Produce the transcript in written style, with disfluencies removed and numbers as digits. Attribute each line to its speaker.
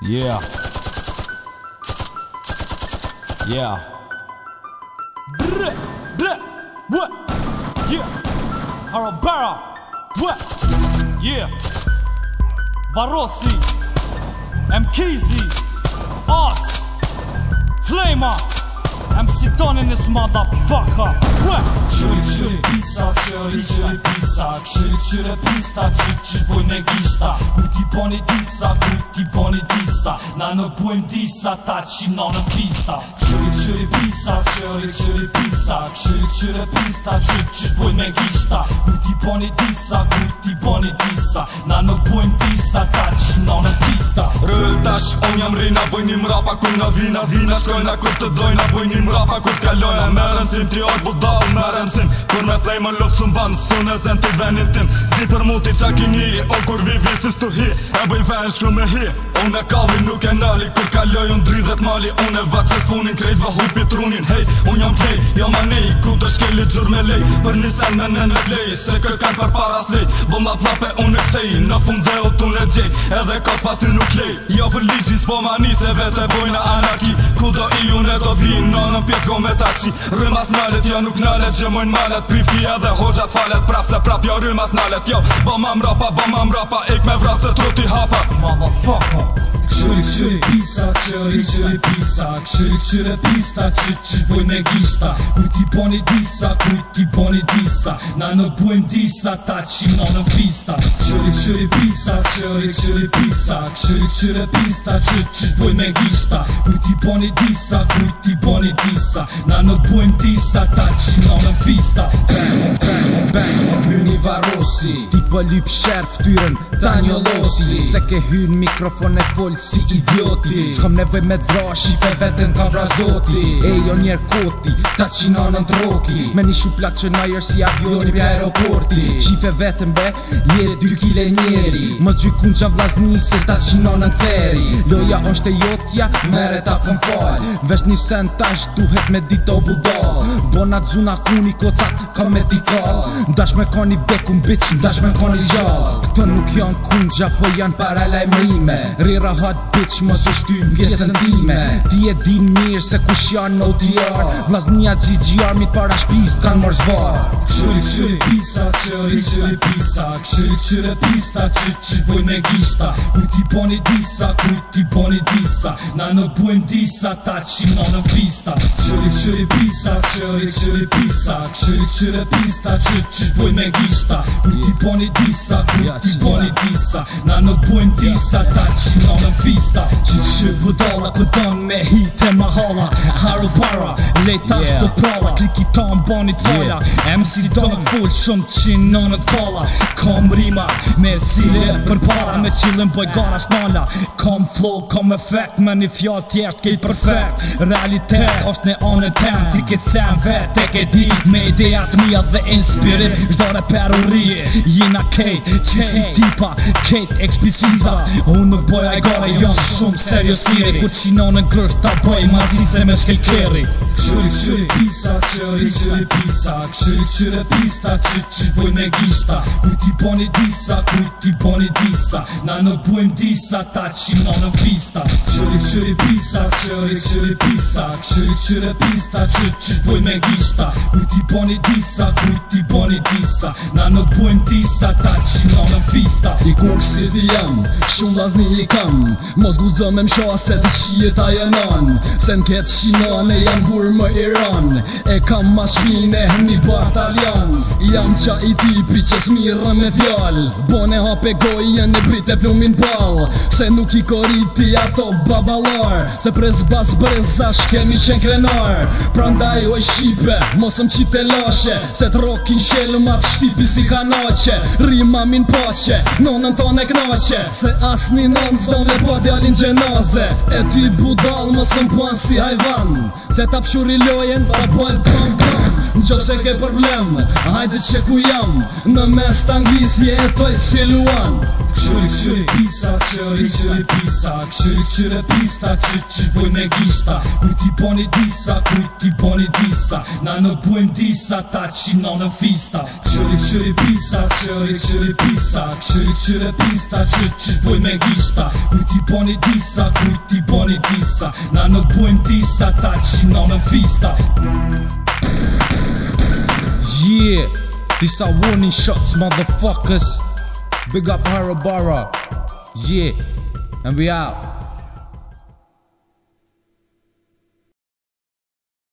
Speaker 1: Yeah. Yeah. Brr, brr, what? Yeah. Harabara. What? Yeah. Varossi. MKZ. Arts. Flamer. MC Don in this motherfucker. What?
Speaker 2: Qyri pisa, qyri pisa, qyri pista, qyri bojnë e gishta. Kujti boni disa, kujti boni disa, na në bojmë disa, ta qina në pista. Qyri pisa, qyri pisa, qyri pista, qyri bojnë e gishta. Kujti boni disa, na në bojmë disa, ta qina në pista.
Speaker 3: Rëll tash, on jam rina, bojnë mrapa, kun na vina, shkojna kur të dojna, bojnë mrapa, kur t'kallojna. Merem sim ti art budal, merem sim, kur me flejmë në luft s'un ban, sun e zen të venin tim. Zdi për mu ti qa kini, o kur vivi si s'tu hi, e bëj ven shkru me hi. Unë e kalli nuk e nali, kur kalloj unë dridhet mali, unë e vaq që s'funin krejt va hupi trunin. Hej, unë jam plej, jam anej, ku të shkelli gjur me lej, për nisen me nën me plej, se kër kanë për para s'lej. Bëlla plape unë e kthej, në fund dhe o t'unë e gjej, edhe kas pas ty nuk lej. Jo për ligji s'po mani, se vete bojna anarki, ku do i unë e do t'vin, në pjetë ko me tashi. Rëmas nalet, jo nuk nalet, gjemojnë malet, prifti edhe hoxhat falet, prap se prap, jo rëmas nalet, jo. Bëma mrapa, ik me vrap se truti hapa.
Speaker 2: Motherfucker. Qyri pisa, qyri pista, qyri bojnë e gishta. Kujti boni disa, na në bojmë disa, ta qina në pista. Qyri pisa, qyri pista, qyri bojnë e gishta. Kujti boni disa, na në bojmë disa, ta qina në pista.
Speaker 4: Bang, bang, bang, hyni Varossi, ti po lyp sherf tyren, ta njollosi. Se ke hyn mikrofon e fol si idioti, s'kom nevoj me t'vra, shife vetën ka vra zoti. E jo njer koti, ta qina në ndroki, me një shuplat që najer si avioni pja aeroporti. Shife vetën be, je 2 kile njeri, më gjykun qa vlazni se ta qina në ktheri. Loja është e jotja, mere ta kom fal, vesh një sen tash duhet me dito budal. Bona t'zuna kuni kocat, ka me dikal, ndash me koni vdekun bitch, ndash me koni gjall. Këto nuk janë kundja, po janë para lajmërime. Rira hot bitch, mos u shtyp pjesën time. Ti e din mirë se kush janë OTR, vllaznia GGR mit para shpis kanë mor zvar.
Speaker 2: Qyri pisa, qyri pista, qyri bojnë e gishta. Kujti boni disa, na në bojmë disa, ta qina në pista. Qyri pisa, qyri pista, qyri bojnë e gishta. Kujti boni disa, na në bojmë disa, ta qina në pista. Qyri budala ku don me hite ma hala, haru para, lejta shto prala, kliki ta mbani t'vala. MC Don full shumë qina në t'kalla, kom rima me cile për para, me qilën boj gara s'nala. Kom flow, kom effect, me një fjall tjesht kejt perfect. Realitet është në anën tem, ti këtë sen vet e ke di, me idejat mija dhe inspirim, çdo reper u rije. Jena kejt, që si tipa, kejt eksplicita, unë nuk boj ajgare, jam shumë seriosiri, ku qina në grësht ta bëj mazi se me shkel keri. Qyri pisa, qyri pista, qyri bojnë e gishta. Kujti boni disa, na në bojmë disa, ta qina në pista. Qyri pisa, qyri pista, qyri bojnë e gishta. Kujti boni disa, na në bojmë disa, ta qina në pista.
Speaker 5: I kur si ti jam, shumë vllazni i kam, mos guzo me msha se ti shijet a jenon. Se n'ket shinon e jam gur më Iran, e kam ma shpine një bataljan. Jam qa i tipi që s'mirë me fjall, bone hape gojën e brit e plumin ball. Se nuk i koriti ato babalar, se prez bas brezash kemi qen krenar. Prandaj oj shipe, mos më qite lashe, se t'rokin shelë ma t'shtipi si kanaqe. Rima min pache, nonën ton e knaqe, se as një non zdo me pa djalin gjenaze. E ty budal mos më puan si hajvan, se ta pshuri lojen ta bojnë pam pam. Në qo se ke problem, hajde që ku jam, në mes të Anglis jetoj si Luan.
Speaker 2: Këshyri pisa, qëri pisa, këshyri pista, që boj me gishta. Kujt i boni disa, kujt i boni disa, na në bojm disa, ta qina në fista. Këshyri pisa, qëri pisa, këshyri pista, që boj me gishta. Kujt i boni disa, kujt i boni disa, na në bojm disa, ta qina në fista.
Speaker 4: Yeah, these are warning shots, motherfuckers. Big up Harabara. Yeah, and we out.